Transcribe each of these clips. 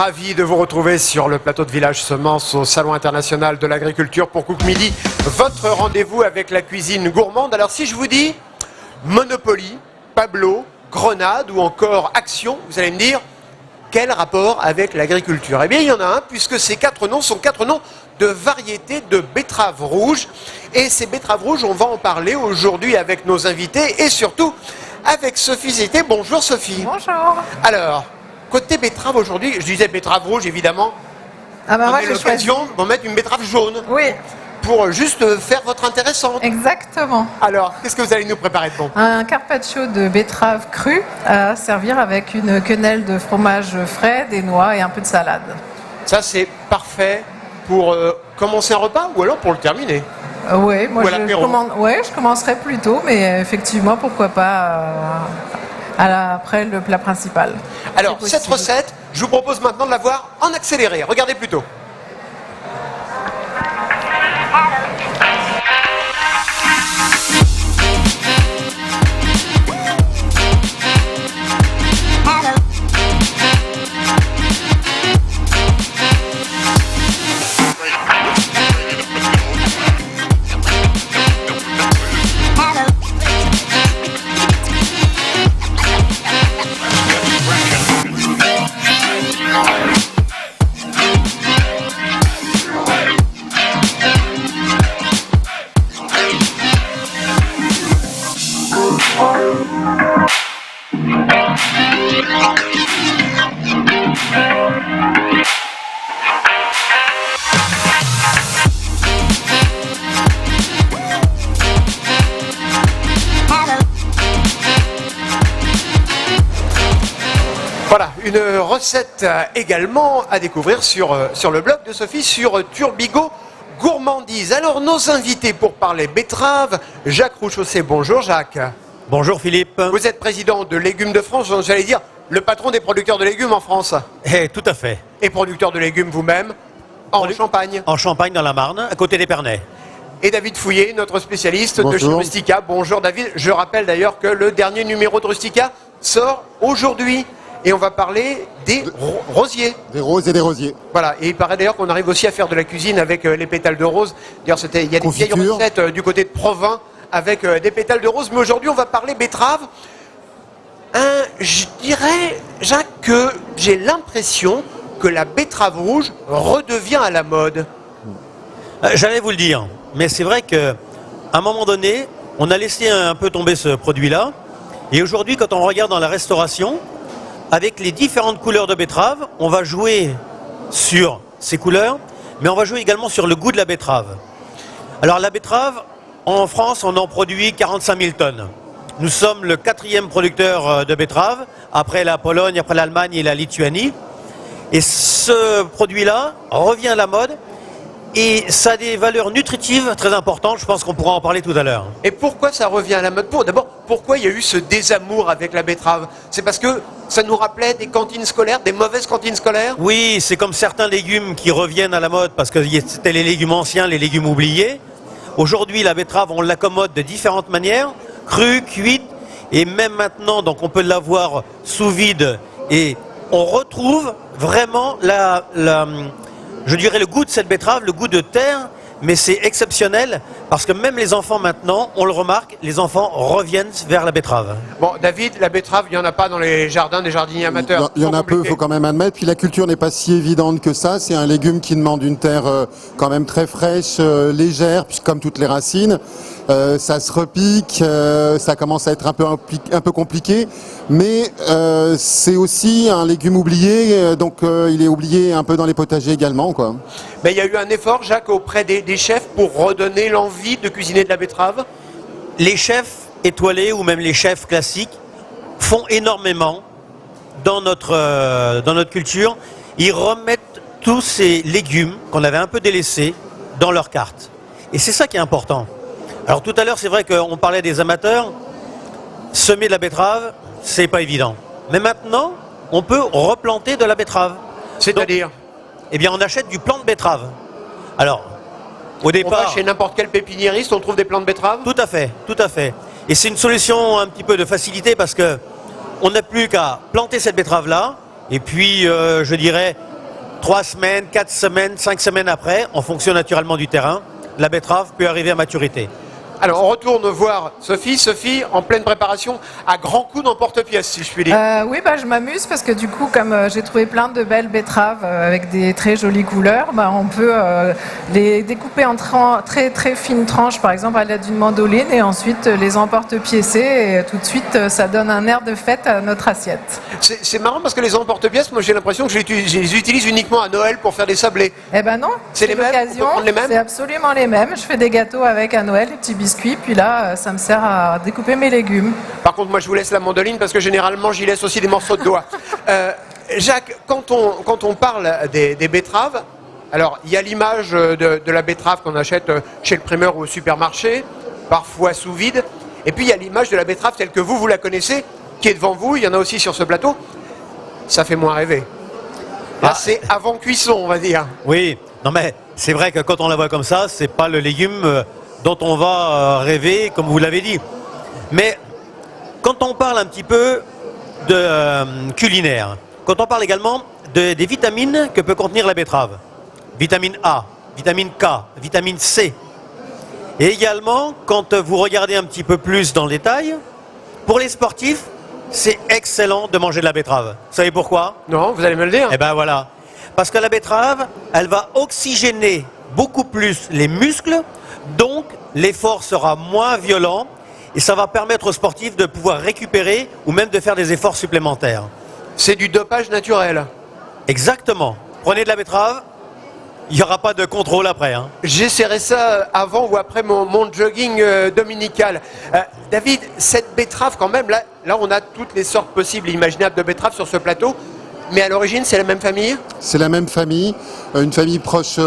Ravi de vous retrouver sur le plateau de Village Semences au Salon International de l'Agriculture pour Cook Midi, votre rendez-vous avec la cuisine gourmande. Alors si je vous dis Monopoly, Pablo, Grenade ou encore Action, vous allez me dire quel rapport avec l'agriculture? Eh bien il y en a un, puisque ces quatre noms sont quatre noms de variétés de betteraves rouges. Et ces betteraves rouges, on va en parler aujourd'hui avec nos invités et surtout avec Sophie Zité. Bonjour Sophie. Bonjour. Alors, côté betterave aujourd'hui, je disais betterave rouge évidemment. Ah bah on moi a j'ai choisi. l'occasion de mettre une betterave jaune Oui, pour juste faire votre intéressante. exactement. Alors, qu'est-ce que vous allez nous préparer de bon? Un carpaccio de betterave crue à servir avec une quenelle de fromage frais, des noix et un peu de salade. Ça, c'est parfait pour commencer un repas ou alors pour le terminer? Oui, moi Ou à l'apéro. je commencerai plus tôt, mais effectivement, pourquoi pas après le plat principal. Alors, C'est cette possible. recette, je vous propose maintenant de la voir en accéléré. Regardez plutôt. Voilà, une recette également à découvrir sur le blog de Sophie, sur Turbigo Gourmandise. Alors, nos invités pour parler betterave, Jacques Rouchaussé. Bonjour Jacques. Bonjour Philippe. Vous êtes président de Légumes de France, j'allais dire le patron des producteurs de légumes en France. Tout à fait. Et producteur de légumes vous-même, en Champagne. En Champagne, dans la Marne, à côté d'Épernay. Et David Fouillé, notre spécialiste de chez Bonjour. Rustica. Bonjour David. Je rappelle d'ailleurs que le dernier numéro de Rustica sort aujourd'hui. Et on va parler des rosiers. Des roses et des rosiers. Voilà, et il paraît d'ailleurs qu'on arrive aussi à faire de la cuisine avec les pétales de rose. D'ailleurs, il y a des vieilles Confiture. recettes du côté de Provins avec des pétales de rose. Mais aujourd'hui, on va parler betterave. Je dirais, Jacques, que j'ai l'impression que la betterave rouge redevient à la mode. J'allais vous le dire, mais c'est vrai qu'à un moment donné, on a laissé un peu tomber ce produit-là. Et aujourd'hui, quand on regarde dans la restauration, avec les différentes couleurs de betterave, on va jouer sur ces couleurs, mais on va jouer également sur le goût de la betterave. Alors la betterave, en France, on en produit 45 000 tonnes. Nous sommes le 4e producteur de betterave, après la Pologne, après l'Allemagne et la Lituanie. Et ce produit-là revient à la mode et ça a des valeurs nutritives très importantes. Je pense qu'on pourra en parler tout à l'heure. Et pourquoi ça revient à la mode? D'abord, pourquoi il y a eu ce désamour avec la betterave? C'est parce que ça nous rappelait des cantines scolaires, des mauvaises cantines scolaires? Oui, c'est comme certains légumes qui reviennent à la mode parce que c'était les légumes anciens, les légumes oubliés. Aujourd'hui, la betterave, on l'accommode de différentes manières, crue, cuite, et même maintenant, donc on peut l'avoir sous vide, et on retrouve vraiment je dirais le goût de cette betterave, le goût de terre, mais c'est exceptionnel parce que même les enfants maintenant, on le remarque, les enfants reviennent vers la betterave. Bon, David, la betterave, il n'y en a pas dans les jardins des jardiniers amateurs. Il y en a Trop peu, il compliqué. faut quand même admettre. Puis la culture n'est pas si évidente que ça. C'est un légume qui demande une terre quand même très fraîche, légère, puis comme toutes les racines. Ça se repique, ça commence à être un peu compliqué. Mais c'est aussi un légume oublié, donc il est oublié un peu dans les potagers également, quoi. Mais il y a eu un effort, Jacques, auprès des chefs pour redonner l'envie de cuisiner de la betterave. Les chefs étoilés ou même les chefs classiques font énormément dans notre culture. Ils remettent tous ces légumes qu'on avait un peu délaissés dans leur carte. Et c'est ça qui est important. Alors tout à l'heure, c'est vrai qu'on parlait des amateurs. Semer de la betterave, c'est pas évident. Mais maintenant, on peut replanter de la betterave. C'est-à-dire, Eh bien, on achète du plant de betterave. Alors, au on va départ... chez n'importe quel pépiniériste, on trouve des plants de betterave. Tout à fait, tout à fait. Et c'est une solution un petit peu de facilité parce que on n'a plus qu'à planter cette betterave-là et puis, je dirais, 3 semaines, 4 semaines, 5 semaines après, en fonction naturellement du terrain, la betterave peut arriver à maturité. Alors on retourne voir Sophie. Sophie, en pleine préparation, à grands coups d'emporte-pièce, si je puis dire. Oui, je m'amuse parce que du coup, comme j'ai trouvé plein de belles betteraves avec des très jolies couleurs, on peut les découper en très très fines tranches, par exemple à l'aide d'une mandoline, et ensuite les emporte-piécer, et tout de suite ça donne un air de fête à notre assiette. C'est marrant parce que les emporte-pièces, moi j'ai l'impression que je les utilise uniquement à Noël pour faire des sablés. Eh ben non, C'est les mêmes? On peut prendre les mêmes? C'est absolument les mêmes. Je fais des gâteaux avec à Noël, des petits biscuits, puis là ça me sert à découper mes légumes. Par contre, moi je vous laisse la mandoline parce que généralement j'y laisse aussi des morceaux de doigts. Jacques, quand on parle des betteraves, alors il y a l'image de la betterave qu'on achète chez le primeur ou au supermarché, parfois sous vide, et puis il y a l'image de la betterave telle que vous la connaissez, qui est devant vous, il y en a aussi sur ce plateau. Ça fait moins rêver. Là, c'est avant cuisson, on va dire. Oui, non mais c'est vrai que quand on la voit comme ça, c'est pas le légume dont on va rêver, comme vous l'avez dit. Mais quand on parle un petit peu de culinaire, quand on parle également des vitamines que peut contenir la betterave, vitamine A, vitamine K, vitamine C, et également quand vous regardez un petit peu plus dans le détail, pour les sportifs, c'est excellent de manger de la betterave. Vous savez pourquoi? Non, vous allez me le dire. Eh ben voilà. Parce que la betterave, elle va oxygéner beaucoup plus les muscles, donc l'effort sera moins violent et ça va permettre aux sportifs de pouvoir récupérer ou même de faire des efforts supplémentaires. C'est du dopage naturel. Exactement. Prenez de la betterave, il n'y aura pas de contrôle après. Hein. J'essaierai ça avant ou après mon jogging dominical. David, cette betterave quand même, là on a toutes les sortes possibles et imaginables de betteraves sur ce plateau. Mais à l'origine, c'est la même famille? C'est la même famille, une famille proche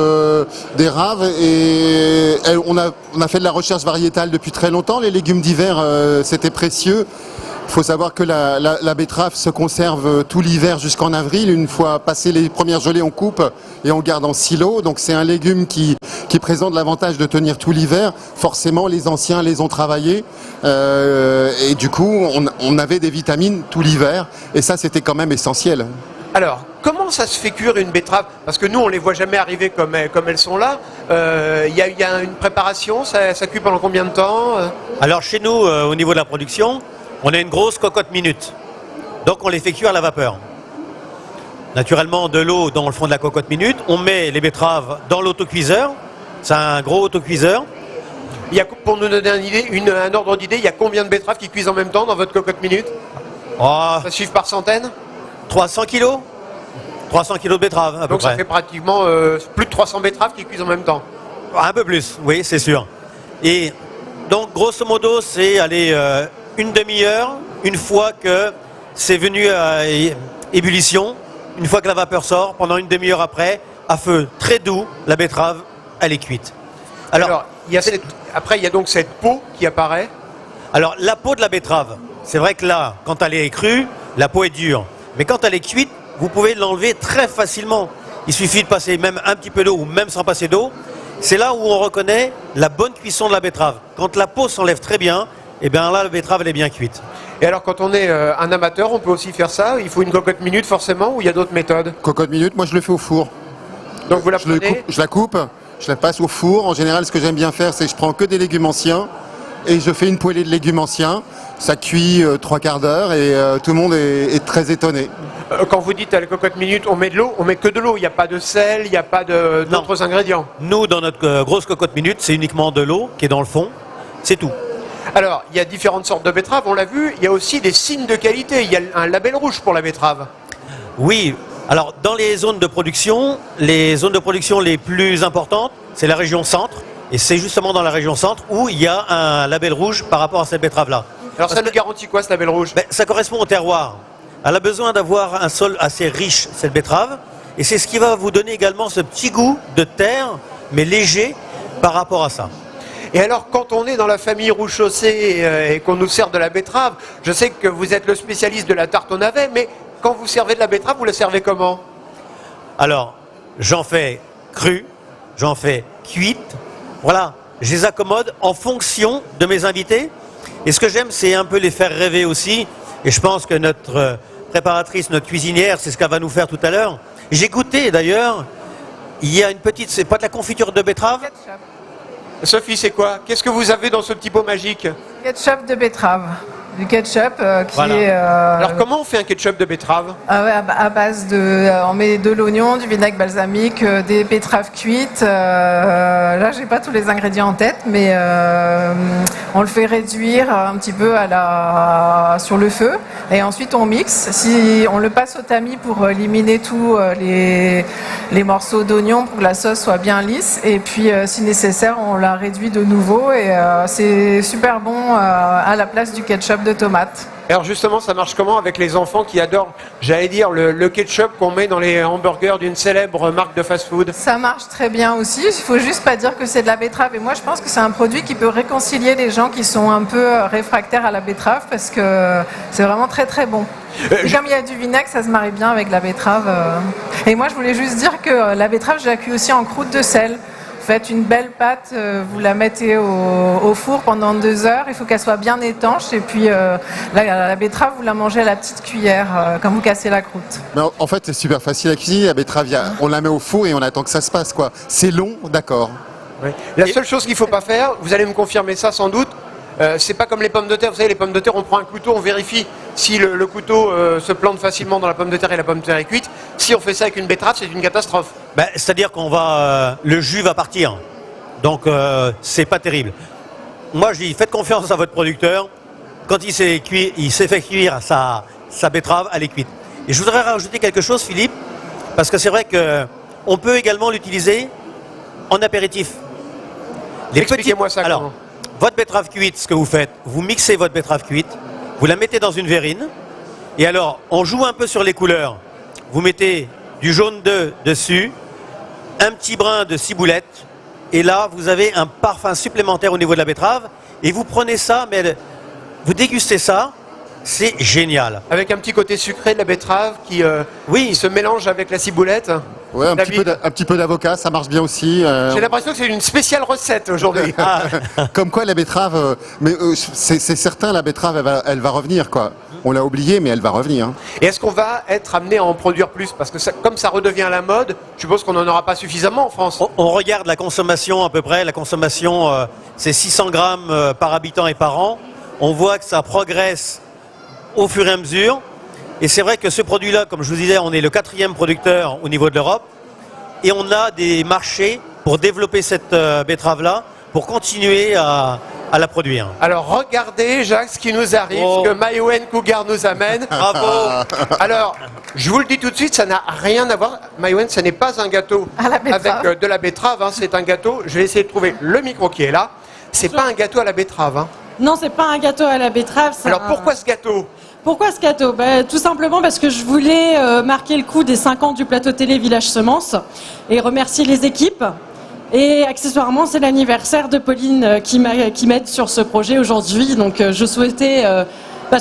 des raves, et on a fait de la recherche variétale depuis très longtemps. Les légumes d'hiver, c'était précieux. Il faut savoir que la betterave se conserve tout l'hiver jusqu'en avril. Une fois passé les premières gelées, on coupe et on garde en silo. Donc c'est un légume qui présente l'avantage de tenir tout l'hiver. Forcément, les anciens les ont travaillés. Et du coup, on avait des vitamines tout l'hiver. Et ça, c'était quand même essentiel. Alors, comment ça se fait cuire une betterave? Parce que nous, on les voit jamais arriver comme elles sont là. Il y a une préparation, ça cuit pendant combien de temps? Alors chez nous, au niveau de la production, on a une grosse cocotte minute. Donc on les fait cuire à la vapeur. Naturellement, de l'eau dans le fond de la cocotte minute. On met les betteraves dans l'autocuiseur. C'est un gros autocuiseur. Pour nous donner un ordre d'idée, il y a combien de betteraves qui cuisent en même temps dans votre cocotte minute? Oh, Ça suffit par centaines? 300 kilos 300 kilos de betteraves à peu Donc près. ça fait pratiquement plus de 300 betteraves qui cuisent en même temps. Un peu plus, oui, c'est sûr. Et donc, grosso modo, c'est aller une demi-heure, une fois que c'est venu à ébullition, une fois que la vapeur sort, pendant une demi-heure après, à feu très doux, la betterave, elle est cuite. Alors après, il y a donc cette peau qui apparaît. Alors, la peau de la betterave, c'est vrai que là, quand elle est crue, la peau est dure. Mais quand elle est cuite, vous pouvez l'enlever très facilement. Il suffit de passer même un petit peu d'eau ou même sans passer d'eau. C'est là où on reconnaît la bonne cuisson de la betterave. Quand la peau s'enlève très bien, et bien là, la betterave, elle est bien cuite. Et alors, quand on est un amateur, on peut aussi faire ça? Il faut une cocotte minute forcément, ou il y a d'autres méthodes? Cocotte minute, moi je le fais au four. Donc vous la Je la coupe, je la passe au four. En général, ce que j'aime bien faire, c'est que je prends que des légumes anciens et je fais une poêlée de légumes anciens. Ça cuit 3 quarts d'heure et tout le monde est très étonné. Quand vous dites à la cocotte minute, on met de l'eau, on met que de l'eau, il n'y a pas de sel, il n'y a pas d'autres ingrédients. Nous, dans notre grosse cocotte minute, c'est uniquement de l'eau qui est dans le fond. C'est tout. Alors, il y a différentes sortes de betteraves, on l'a vu, il y a aussi des signes de qualité, il y a un label rouge pour la betterave. Oui, alors dans les zones de production les plus importantes, c'est la région centre. Et c'est justement dans la région centre où il y a un label rouge par rapport à cette betterave-là. Alors ça nous garantit quoi, ce label rouge? Ça correspond au terroir. Elle a besoin d'avoir un sol assez riche, cette betterave. Et c'est ce qui va vous donner également ce petit goût de terre, mais léger par rapport à ça. Et alors, quand on est dans la famille Rouge Chaussée et qu'on nous sert de la betterave, je sais que vous êtes le spécialiste de la tarte au navet, mais quand vous servez de la betterave, vous la servez comment? Alors, j'en fais crue, j'en fais cuite. Voilà, je les accommode en fonction de mes invités. Et ce que j'aime, c'est un peu les faire rêver aussi. Et je pense que notre préparatrice, notre cuisinière, c'est ce qu'elle va nous faire tout à l'heure. J'ai goûté d'ailleurs, il y a une petite, c'est pas de la confiture de betterave? Ketchup. Sophie, c'est quoi? Qu'est-ce que vous avez dans ce petit pot magique? Ketchup de betterave. Du ketchup qui Voilà. est Alors comment on fait un ketchup de betterave? à base de... on met de l'oignon, du vinaigre balsamique, des betteraves cuites. Là, j'ai pas tous les ingrédients en tête, mais on le fait réduire un petit peu sur le feu. Et ensuite, on mixe. Si on le passe au tamis pour éliminer tous les morceaux d'oignon pour que la sauce soit bien lisse. Et puis, si nécessaire, on la réduit de nouveau. Et c'est super bon à la place du ketchup de tomate. Alors justement, ça marche comment avec les enfants qui adorent, j'allais dire, le ketchup qu'on met dans les hamburgers d'une célèbre marque de fast-food? Ça marche très bien aussi. Il faut juste pas dire que c'est de la betterave. Et moi, je pense que c'est un produit qui peut réconcilier les gens qui sont un peu réfractaires à la betterave parce que c'est vraiment très très bon. Et comme il y a du vinaigre, ça se marie bien avec la betterave. Et moi, je voulais juste dire que la betterave, je la cuis aussi en croûte de sel. Faites une belle pâte, vous la mettez au four pendant 2 heures. Il faut qu'elle soit bien étanche. Et puis la betterave, vous la mangez à la petite cuillère quand vous cassez la croûte. Mais en fait, c'est super facile à cuisiner. La betterave, on la met au four et on attend que ça se passe, quoi. C'est long, d'accord. Oui. La seule chose qu'il ne faut pas faire, vous allez me confirmer ça sans doute, c'est pas comme les pommes de terre. Vous savez, les pommes de terre, on prend un couteau, on vérifie si le couteau se plante facilement dans la pomme de terre et la pomme de terre est cuite. Si on fait ça avec une betterave, c'est une catastrophe. Ben, c'est-à-dire qu'on va, le jus va partir. Donc c'est pas terrible. Moi je dis, faites confiance à votre producteur. Quand il s'est cuit, il s'est fait cuire sa betterave, elle est cuite. Et je voudrais rajouter quelque chose, Philippe, parce que c'est vrai que on peut également l'utiliser en apéritif. Expliquez-moi ça. Alors, comment. votre betterave cuite, ce que vous faites, vous mixez votre betterave cuite, vous la mettez dans une verrine, et alors on joue un peu sur les couleurs. Vous mettez du jaune d'œuf dessus, un petit brin de ciboulette, et là vous avez un parfum supplémentaire au niveau de la betterave, et vous prenez ça, mais vous dégustez ça, c'est génial. Avec un petit côté sucré de la betterave qui Oui. se mélange avec la ciboulette. Ouais, un David, petit peu d'avocat, ça marche bien aussi. j'ai l'impression que c'est une spéciale recette aujourd'hui. Ah, Comme quoi la betterave, mais c'est certain, la betterave, elle va revenir, quoi. On l'a oublié, mais elle va revenir. Et est-ce qu'on va être amené à en produire plus? Parce que comme ça redevient à la mode, je suppose qu'on n'en aura pas suffisamment en France. on regarde la consommation à peu près, la consommation c'est 600 grammes par habitant et par an. On voit que ça progresse au fur et à mesure. Et c'est vrai que ce produit-là, comme je vous disais, on est le 4e producteur au niveau de l'Europe. Et on a des marchés pour développer cette betterave-là, pour continuer à la produire. Alors regardez, Jacques, ce qui nous arrive, Oh. ce que Mayouen Cougar nous amène. Bravo. Alors, je vous le dis tout de suite, ça n'a rien à voir. Mayouen, ce n'est pas un gâteau À la betterave. avec de la betterave, hein, c'est un gâteau. Je vais essayer de trouver le micro qui est là. C'est pas un gâteau à la betterave. Hein. Non, c'est pas un gâteau à la betterave. c'est Alors un- pourquoi ce gâteau? Pourquoi ce gâteau? Tout simplement parce que je voulais marquer le coup des 5 ans du plateau télé Village Semence et remercier les équipes. Et accessoirement, c'est l'anniversaire de Pauline qui m'aide sur ce projet aujourd'hui. Donc je souhaitais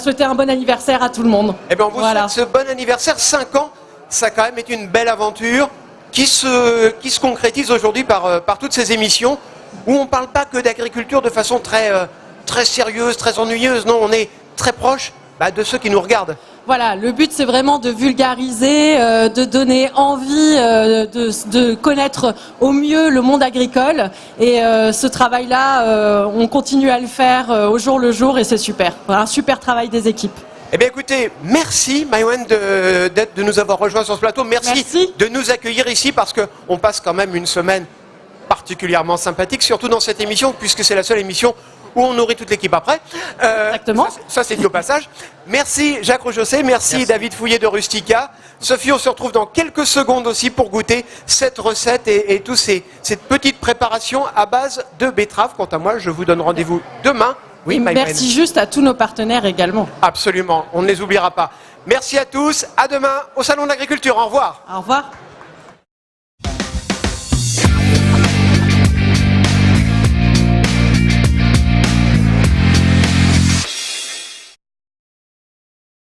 souhaiter un bon anniversaire à tout le monde. Eh bien, on vous Voilà. souhaite ce bon anniversaire. 5 ans, ça quand même est une belle aventure qui se concrétise aujourd'hui par toutes ces émissions où on ne parle pas que d'agriculture de façon très sérieuse, très ennuyeuse. Non, on est très proche de ceux qui nous regardent. Voilà, le but c'est vraiment de vulgariser, de donner envie de connaître au mieux le monde agricole. Et ce travail-là, on continue à le faire au jour le jour et c'est super. Voilà, un super travail des équipes. Eh bien écoutez, merci Mayouen de nous avoir rejoints sur ce plateau. Merci de nous accueillir ici parce qu'on passe quand même une semaine particulièrement sympathique, surtout dans cette émission, puisque c'est la seule émission où on nourrit toute l'équipe après. Exactement. Ça c'est dit au passage. Merci Jacques Rojossé, merci David Fouillet de Rustica. Sophie, on se retrouve dans quelques secondes aussi pour goûter cette recette et cette petite préparation à base de betterave. Quant à moi, je vous donne rendez-vous demain. Oui, Et Maïwen. merci juste à tous nos partenaires également. Absolument, on ne les oubliera pas. Merci à tous, à demain au Salon de l'Agriculture. Au revoir. Au revoir.